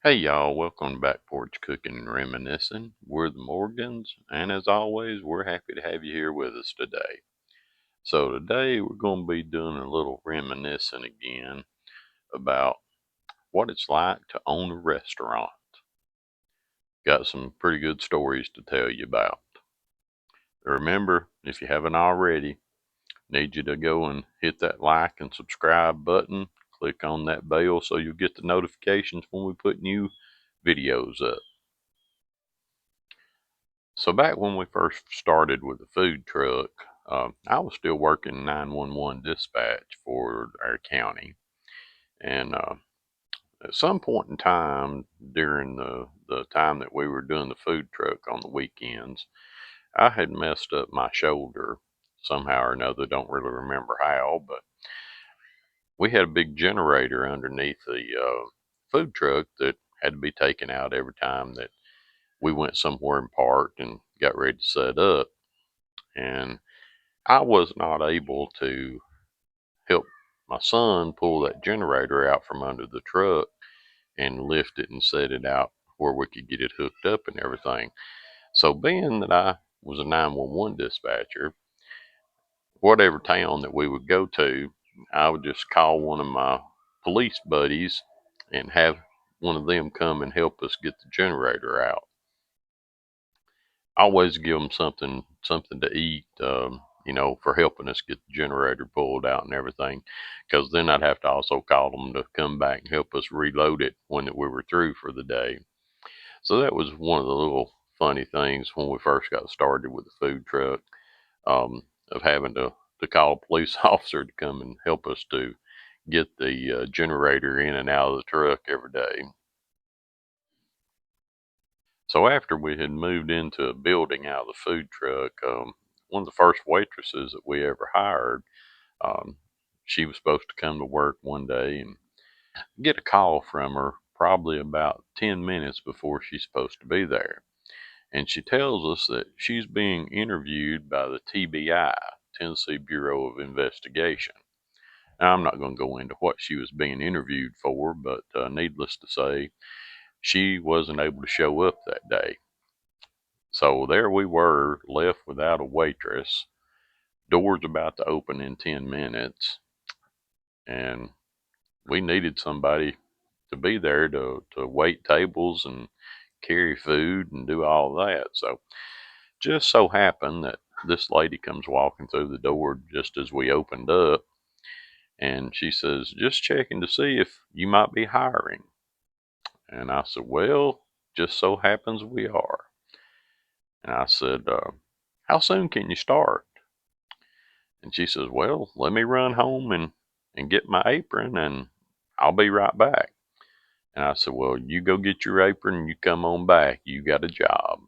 Hey y'all, welcome to Back Porch Cooking and Reminiscing. We're the Morgans, and as always, we're happy to have you here with us today. So today we're going to be doing a little reminiscing again about what it's like to own a restaurant. Got some pretty good stories to tell you about. Remember, if you haven't already, need you to go and hit that like and subscribe button. Click on that bell so you'll get the notifications when we put new videos up. So back when we first started with the food truck, I was still working 911 dispatch for our county. And at some point in time during the time that we were doing the food truck on the weekends, I had messed up my shoulder somehow or another. Don't really remember how, but we had a big generator underneath the food truck that had to be taken out every time that we went somewhere and parked and got ready to set up. And I was not able to help my son pull that generator out from under the truck and lift it and set it out where we could get it hooked up and everything. So, being that I was a 911 dispatcher, whatever town that we would go to, I would just call one of my police buddies and have one of them come and help us get the generator out. I always give them something to eat, for helping us get the generator pulled out and everything. Because then I'd have to also call them to come back and help us reload it when we were through for the day. So that was one of the little funny things when we first got started with the food truck, of having to call a police officer to come and help us to get the generator in and out of the truck every day. So after we had moved into a building out of the food truck, one of the first waitresses that we ever hired, um, she was supposed to come to work one day and get a call from her probably about 10 minutes before she's supposed to be there. And she tells us that she's being interviewed by the TBI, Tennessee Bureau of Investigation. Now, I'm not going to go into what she was being interviewed for, but needless to say, she wasn't able to show up that day. So there we were, left without a waitress. Doors about to open in 10 minutes, and we needed somebody to be there to wait tables and carry food and do all that. So just so happened that this lady comes walking through the door just as we opened up, and she says, "Just checking to see if you might be hiring." And I said, "Well, just so happens we are." And I said, "How soon can you start?" And she says, "Well, let me run home and get my apron and I'll be right back." And I said, "Well, you go get your apron and you come on back. You got a job."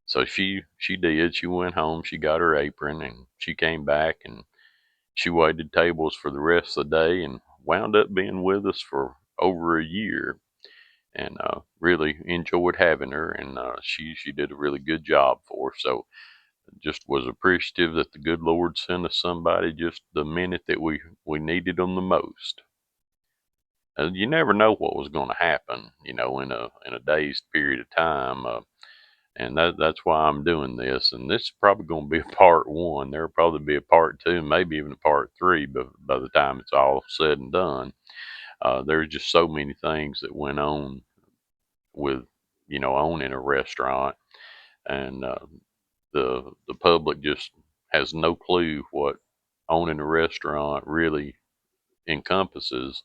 So she did. She went home, she got her apron, and she came back and she waited tables for the rest of the day and wound up being with us for over a year. And really enjoyed having her, and she did a really good job for us. So just was appreciative that the good Lord sent us somebody just the minute that we needed them the most. You never know what was going to happen, in a day's period of time, and that's why I'm doing this. And this is probably going to be a part one. There'll probably be a part two, maybe even a part three, but by the time it's all said and done, there's just so many things that went on with owning a restaurant, and the public just has no clue what owning a restaurant really encompasses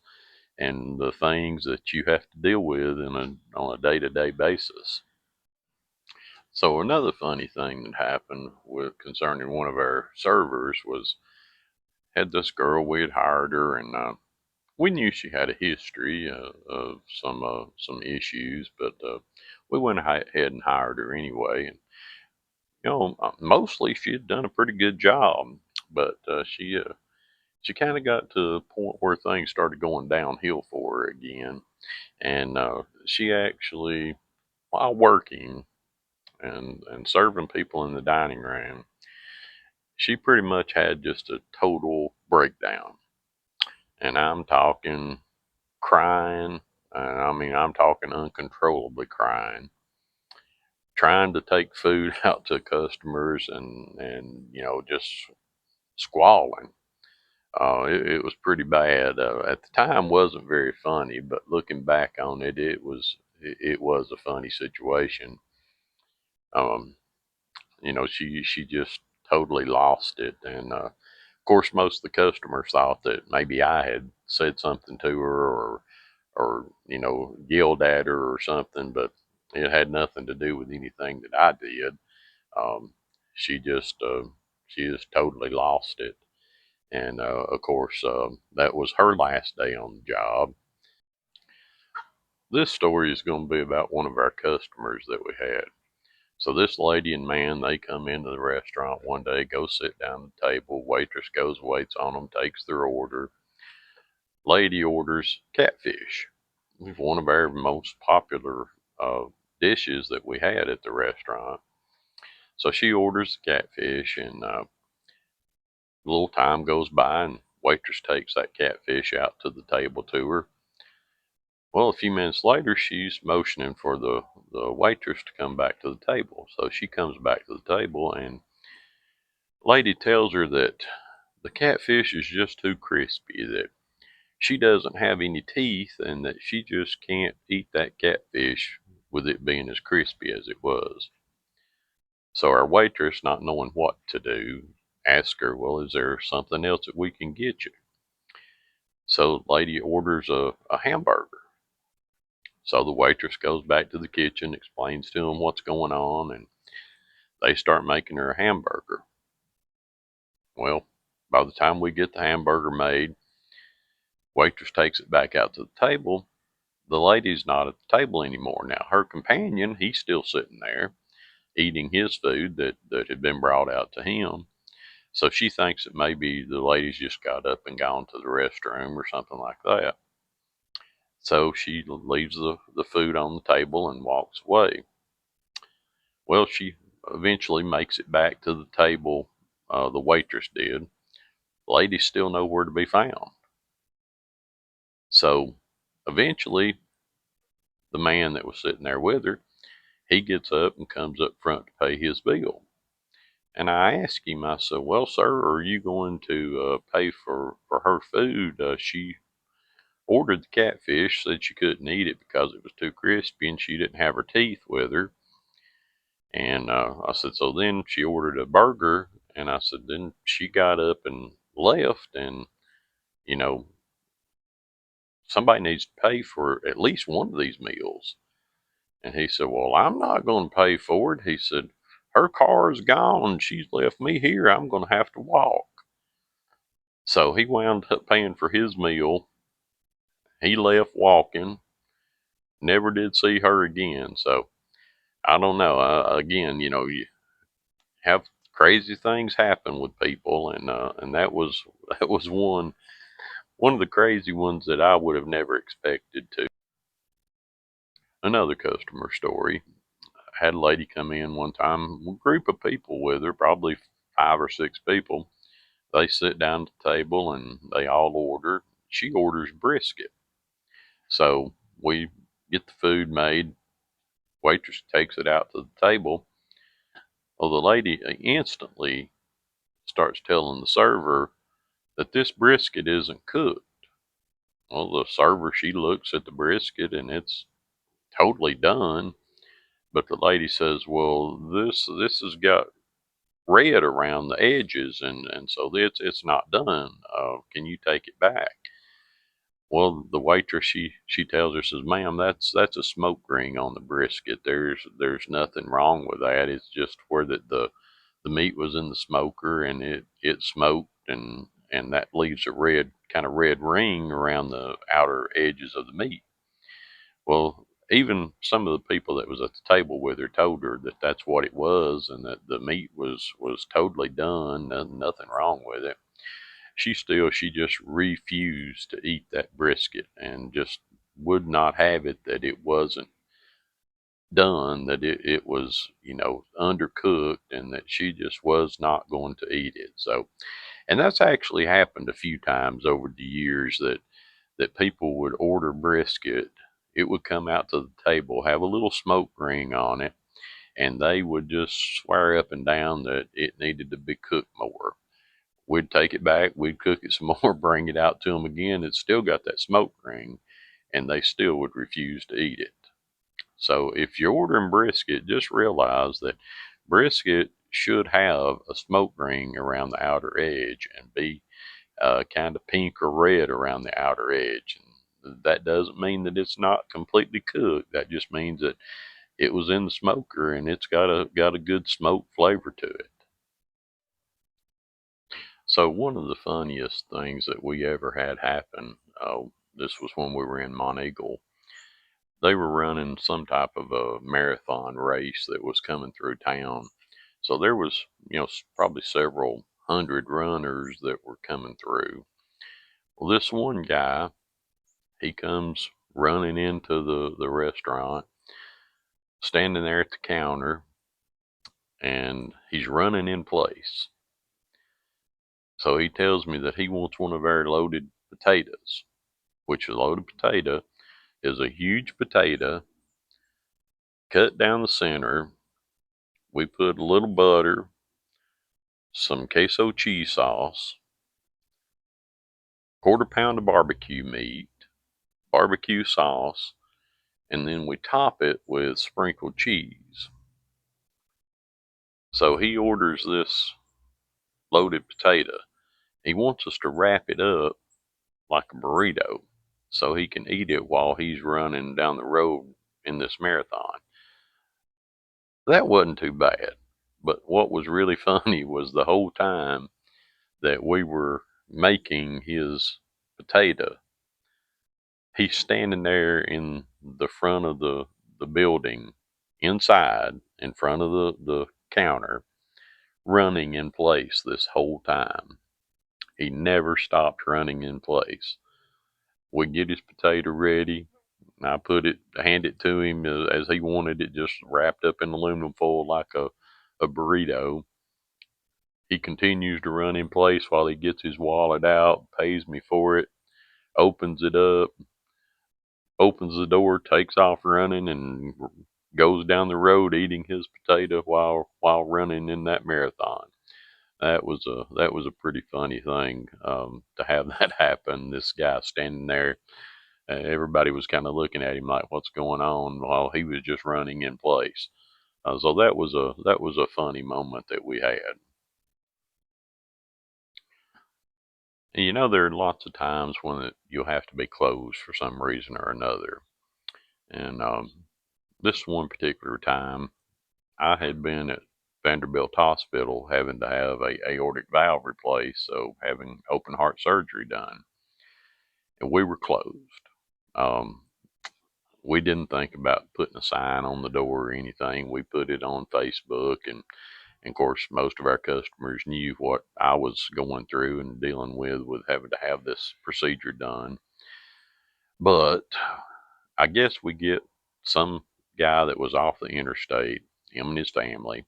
and the things that you have to deal with on a day-to-day basis. So another funny thing that happened with concerning one of our servers was, had this girl, we had hired her, and we knew she had a history of some issues, but we went ahead and hired her anyway. And mostly she had done a pretty good job, but she kind of got to a point where things started going downhill for her again. And she actually, while working and serving people in the dining room, she pretty much had just a total breakdown. And I'm talking crying, And I mean, I'm talking uncontrollably crying, trying to take food out to customers and just squalling. It was pretty bad. At the time, wasn't very funny, but looking back on it, it was a funny situation. Um, she just totally lost it, and of course, most of the customers thought that maybe I had said something to her or yelled at her or something, but it had nothing to do with anything that I did. Um, she just she just totally lost it. And of course, that was her last day on the job. This story is going to be about one of our customers that we had. So this lady and man, they come into the restaurant one day, go sit down at the table. Waitress goes, waits on them, takes their order. Lady orders catfish. It's one of our most popular dishes that we had at the restaurant. So she orders the catfish, and a little time goes by, and waitress takes that catfish out to the table to her. Well, a few minutes later, she's motioning for the waitress to come back to the table. So she comes back to the table, and the lady tells her that the catfish is just too crispy, that she doesn't have any teeth, and that she just can't eat that catfish with it being as crispy as it was. So our waitress, not knowing what to do, asks her, well, is there something else that we can get you? So the lady orders a hamburger. So the waitress goes back to the kitchen, explains to them what's going on, and they start making her a hamburger. Well, by the time we get the hamburger made, waitress takes it back out to the table. The lady's not at the table anymore. Now, her companion, he's still sitting there eating his food that had been brought out to him. So she thinks that maybe the lady's just got up and gone to the restroom or something like that. So she leaves the food on the table and walks away. Well, she eventually makes it back to the table. The waitress did. The lady's still nowhere to be found. So eventually, the man that was sitting there with her, he gets up and comes up front to pay his bill. And I asked him, I said, well, sir, are you going to pay for her food? She ordered the catfish, said she couldn't eat it because it was too crispy and she didn't have her teeth with her. And I said, so then she ordered a burger. And I said, then she got up and left. And, you know, somebody needs to pay for at least one of these meals. And he said, well, I'm not going to pay for it. He said, her car is gone. She's left me here. I'm going to have to walk. So he wound up paying for his meal. He left walking, never did see her again. So I don't know. Again, you have crazy things happen with people, and that was one of the crazy ones that I would have never expected to. Another customer story. I had a lady come in one time, a group of people with her, probably 5 or 6 people. They sit down at the table and they all order. She orders brisket. So we get the food made. Waitress takes it out to the table. Well, the lady instantly starts telling the server that this brisket isn't cooked. Well, the server, she looks at the brisket and it's totally done. But the lady says, well, this has got red around the edges, and so it's not done. Can you take it back? Well, the waitress, she tells her, says, ma'am, that's a smoke ring on the brisket. There's nothing wrong with that. It's just where the meat was in the smoker and it smoked, and that leaves a red ring around the outer edges of the meat. Well, even some of the people that was at the table with her told her that that's what it was, and that the meat was totally done, nothing wrong with it. She just refused to eat that brisket and just would not have it, that it wasn't done, that it was, undercooked, and that she just was not going to eat it. So, and that's actually happened a few times over the years, that people would order brisket, it would come out to the table, have a little smoke ring on it, and they would just swear up and down that it needed to be cooked more. We'd take it back, we'd cook it some more, bring it out to them again. It's still got that smoke ring, and they still would refuse to eat it. So if you're ordering brisket, just realize that brisket should have a smoke ring around the outer edge and be kind of pink or red around the outer edge. And that doesn't mean that it's not completely cooked. That just means that it was in the smoker and it's got a good smoke flavor to it. So one of the funniest things that we ever had happen, this was when we were in Monteagle. They were running some type of a marathon race that was coming through town. So there was, probably several hundred runners that were coming through. Well, this one guy, he comes running into the restaurant, standing there at the counter, and he's running in place. So he tells me that he wants one of our loaded potatoes, which a loaded potato is a huge potato cut down the center. We put a little butter, some queso cheese sauce, quarter pound of barbecue meat, barbecue sauce, and then we top it with sprinkled cheese. So he orders this loaded potato. He wants us to wrap it up like a burrito so he can eat it while he's running down the road in this marathon. That wasn't too bad. But what was really funny was the whole time that we were making his potato, he's standing there in the front of the building, inside, in front of the counter, running in place this whole time. He never stopped running in place. We get his potato ready. I hand it to him as he wanted it, just wrapped up in aluminum foil like a burrito. He continues to run in place while he gets his wallet out, pays me for it, opens it up, opens the door, takes off running, and goes down the road eating his potato while running in that marathon. That was a pretty funny thing to have that happen. This guy standing there, everybody was kind of looking at him like, "What's going on?" While he was just running in place. So that was a funny moment that we had. And there are lots of times when you'll have to be closed for some reason or another. And this one particular time, I had been at Vanderbilt Hospital having to have a aortic valve replaced, so having open heart surgery done. And we were closed. Um, we didn't think about putting a sign on the door or anything. We put it on Facebook, and of course, most of our customers knew what I was going through and dealing with having to have this procedure done. But I guess we get some guy that was off the interstate, him and his family.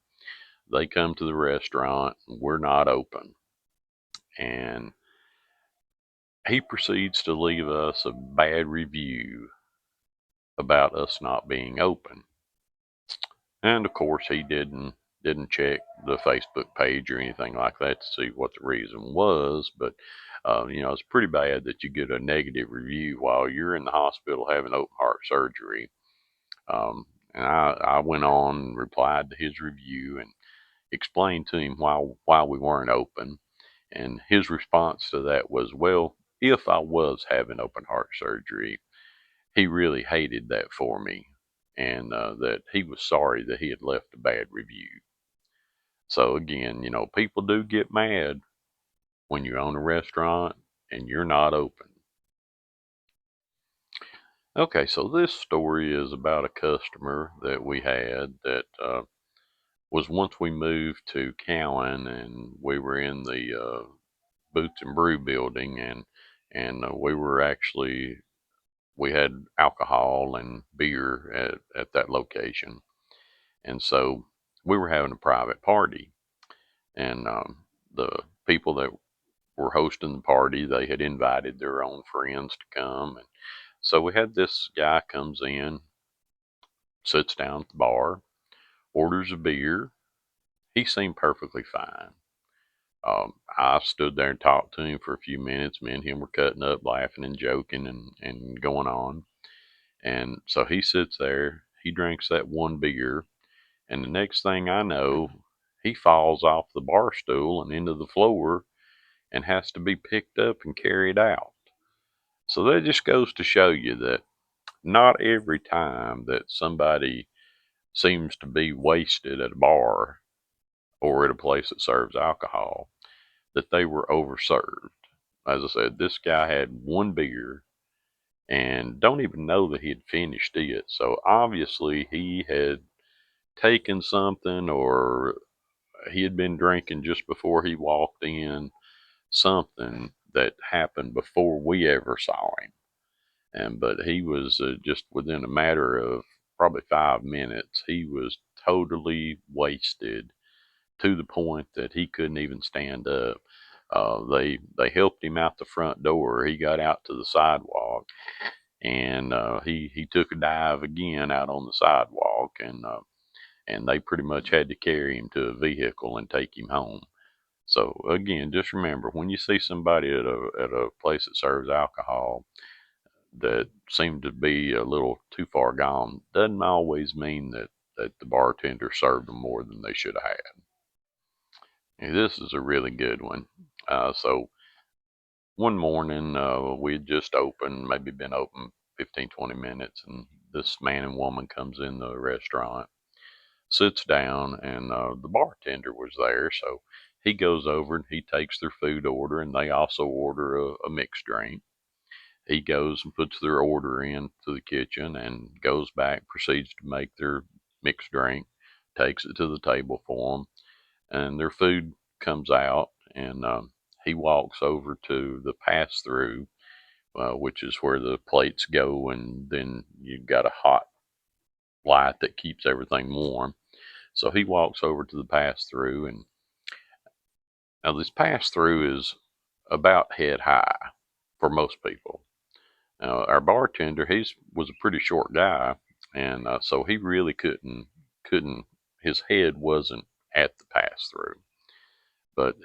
They come to the restaurant. We're not open. And he proceeds to leave us a bad review about us not being open. And of course, he didn't check the Facebook page or anything like that to see what the reason was. But it's pretty bad that you get a negative review while you're in the hospital having open heart surgery. And I went on and replied to his review and explained to him why we weren't open. And his response to that was, well, if I was having open heart surgery, he really hated that for me, and that he was sorry that he had left a bad review. So again, people do get mad when you own a restaurant and you're not open. Okay, so this story is about a customer that we had that was once we moved to Cowan, and we were in the Boots and Brew building, and we had alcohol and beer at that location. And so we were having a private party, and the people that were hosting the party, they had invited their own friends to come, and So we had this guy comes in, sits down at the bar, orders a beer. He seemed perfectly fine. I stood there and talked to him for a few minutes. Me and him were cutting up, laughing and joking and going on. And so he sits there, he drinks that one beer, and the next thing I know, he falls off the bar stool and into the floor and has to be picked up and carried out. So that just goes to show you that not every time that somebody seems to be wasted at a bar or at a place that serves alcohol, that they were overserved. As I said, this guy had one beer and don't even know that he had finished it. So obviously he had taken something or he had been drinking just before he walked in, something that happened before we ever saw him. And but he was just within a matter of probably 5 minutes, he was totally wasted to the point that he couldn't even stand up. They helped him out the front door. He got out to the sidewalk, and he took a dive again out on the sidewalk, and they pretty much had to carry him to a vehicle and take him home. So again, just remember when you see somebody at a place that serves alcohol that seem to be a little too far gone, doesn't always mean that the bartender served them more than they should have had. And this is a really good one. So one morning, we had just opened, maybe been open 15, 20 minutes, and this man and woman comes in the restaurant, sits down, and the bartender was there. So he goes over and he takes their food order, and they also order a mixed drink. He goes and puts their order in to the kitchen and goes back, proceeds to make their mixed drink, takes it to the table for them, and their food comes out, and he walks over to the pass through, which is where the plates go, and then you've got a hot light that keeps everything warm. So he walks over to the pass through, and now this pass through is about head high for most people. Our bartender, he was a pretty short guy, and so he really couldn't. His head wasn't at the pass through, but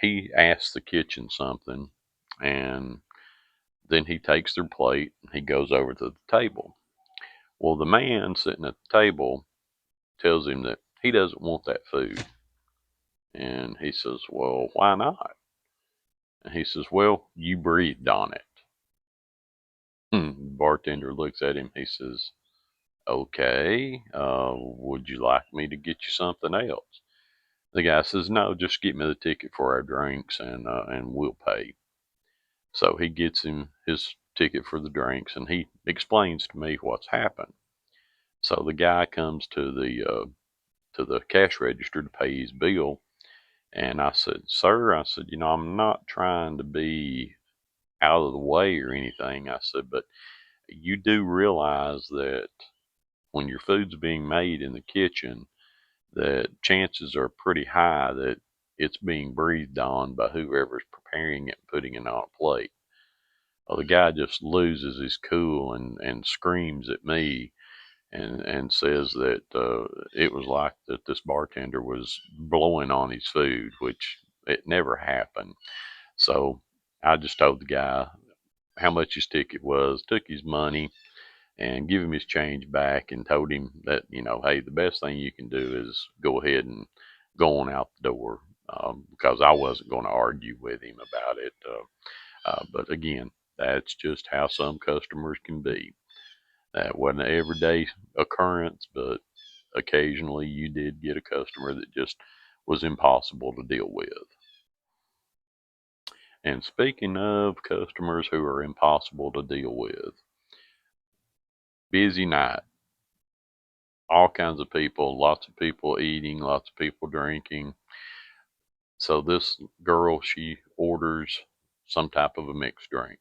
he asks the kitchen something, and then he takes their plate and he goes over to the table. Well, the man sitting at the table tells him that he doesn't want that food, and he says, "Well, why not?" And he says, "Well, you breathed on it." The bartender looks at him. He says, "Okay, would you like me to get you something else?" The guy says, "No, just get me the ticket for our drinks, and we'll pay." So he gets him his ticket for the drinks, and he explains to me what's happened. So the guy comes to the cash register to pay his bill, and I said, "Sir," I said, "I'm not trying to be out of the way or anything." I said, "But you do realize that when your food's being made in the kitchen, that chances are pretty high that it's being breathed on by whoever's preparing it and putting it on a plate." Well, the guy just loses his cool and screams at me and says that it was like that this bartender was blowing on his food, which it never happened. So I just told the guy how much his ticket was, took his money, and give him his change back, and told him that, hey, the best thing you can do is go ahead and go on out the door, because I wasn't going to argue with him about it. But again, that's just how some customers can be. That wasn't an everyday occurrence, but occasionally you did get a customer that just was impossible to deal with. And speaking of customers who are impossible to deal with, busy night, all kinds of people, lots of people eating, lots of people drinking. So this girl, she orders some type of a mixed drink.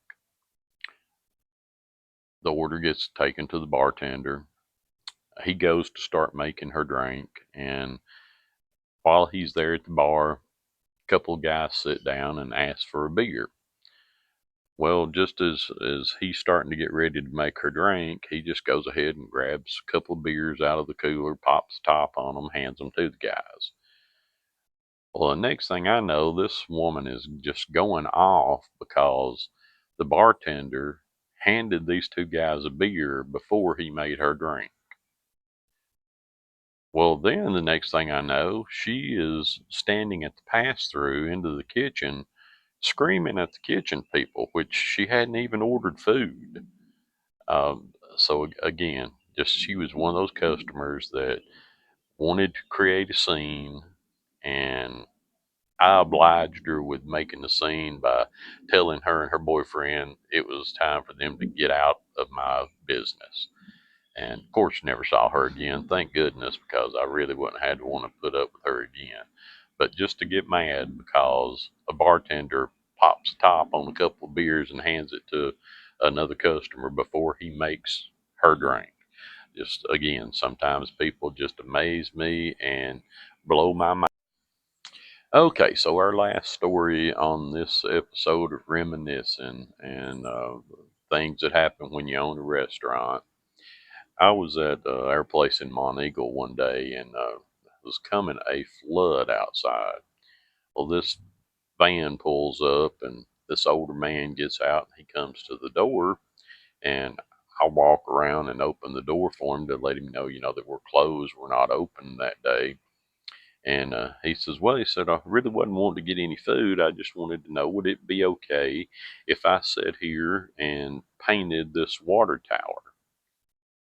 The order gets taken to the bartender. He goes to start making her drink, and while he's there at the bar, a couple of guys sit down and ask for a beer. Well, just as he's starting to get ready to make her drink, he just goes ahead and grabs a couple of beers out of the cooler, pops the top on them, hands them to the guys. Well, the next thing I know, this woman is just going off because the bartender handed these two guys a beer before he made her drink. Well, then the next thing I know, she is standing at the pass through into the kitchen, screaming at the kitchen people, which she hadn't even ordered food. So again, just she was one of those customers that wanted to create a scene, and I obliged her with making the scene by telling her and her boyfriend it was time for them to get out of my business. And of course, never saw her again. Thank goodness, because I really wouldn't have had to want to put up with her again. But just to get mad because a bartender pops the top on a couple of beers and hands it to another customer before he makes her drink. Just again, sometimes people just amaze me and blow my mind. Okay, so our last story on this episode of reminiscing and things that happen when you own a restaurant. I was at our place in Monteagle one day, and was coming a flood outside. Well, this van pulls up, and this older man gets out, and he comes to the door, and I walk around and open the door for him to let him know, that we're closed, we're not open that day. And he says, well, he said, I really wasn't wanting to get any food. I just wanted to know, would it be okay if I sat here and painted this water tower?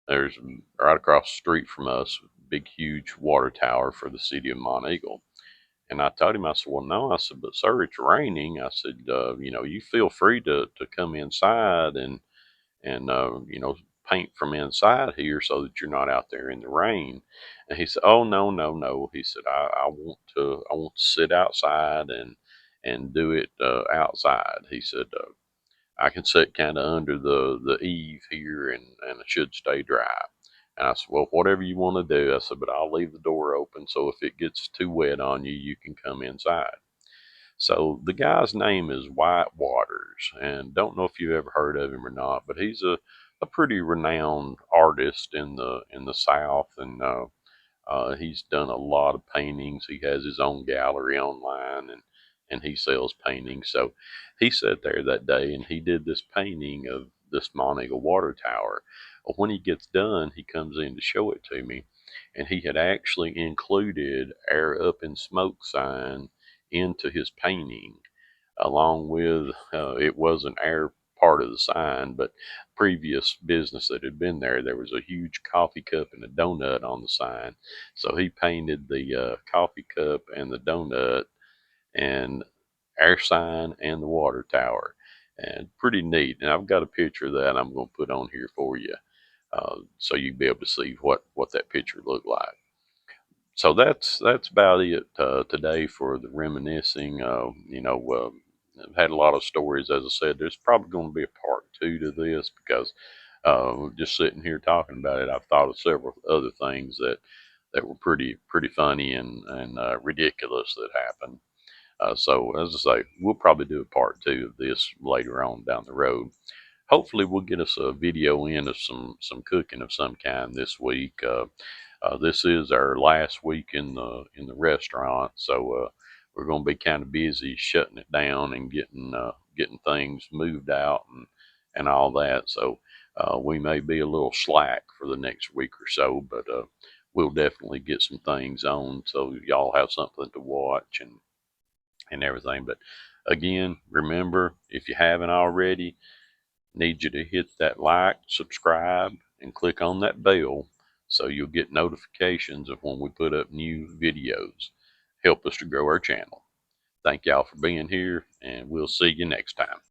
There's right across the street from us, big, huge water tower for the city of Monteagle. And I told him, I said, well, no, I said, but sir, it's raining. I said, you feel free to come inside and paint from inside here so that you're not out there in the rain. And he said, oh, no, no, no. He said, I want to sit outside and do it outside. He said, I can sit kind of under the eave here and it should stay dry. And I said, well, whatever you want to do. I said, but I'll leave the door open so if it gets too wet on you, you can come inside. So the guy's name is White Waters, and don't know if you've ever heard of him or not, but he's a pretty renowned artist in the South, and he's done a lot of paintings. He has his own gallery online, and he sells paintings. So he sat there that day and he did this painting of this Monteagle water tower. Well, when he gets done, he comes in to show it to me, and he had actually included "Air Up in Smoke" sign into his painting, along with it was an air part of the sign, but previous business that had been there, there was a huge coffee cup and a donut on the sign. So he painted the coffee cup and the donut and air sign and the water tower. And pretty neat. And I've got a picture of that I'm going to put on here for you, so you'll be able to see what that picture looked like. So that's about it today for the reminiscing. I've had a lot of stories, as I said. There's probably going to be a part two to this because just sitting here talking about it, I've thought of several other things that were pretty funny and ridiculous that happened. So as I say, we'll probably do a part two of this later on down the road. Hopefully, we'll get us a video in of some cooking of some kind this week. This is our last week in the restaurant, so we're going to be kind of busy shutting it down and getting things moved out and all that. So we may be a little slack for the next week or so, but we'll definitely get some things on so y'all have something to watch and everything. But again, remember, if you haven't already, need you to hit that like, subscribe, and click on that bell so you'll get notifications of when we put up new videos. Help us to grow our channel. Thank y'all for being here, and we'll see you next time.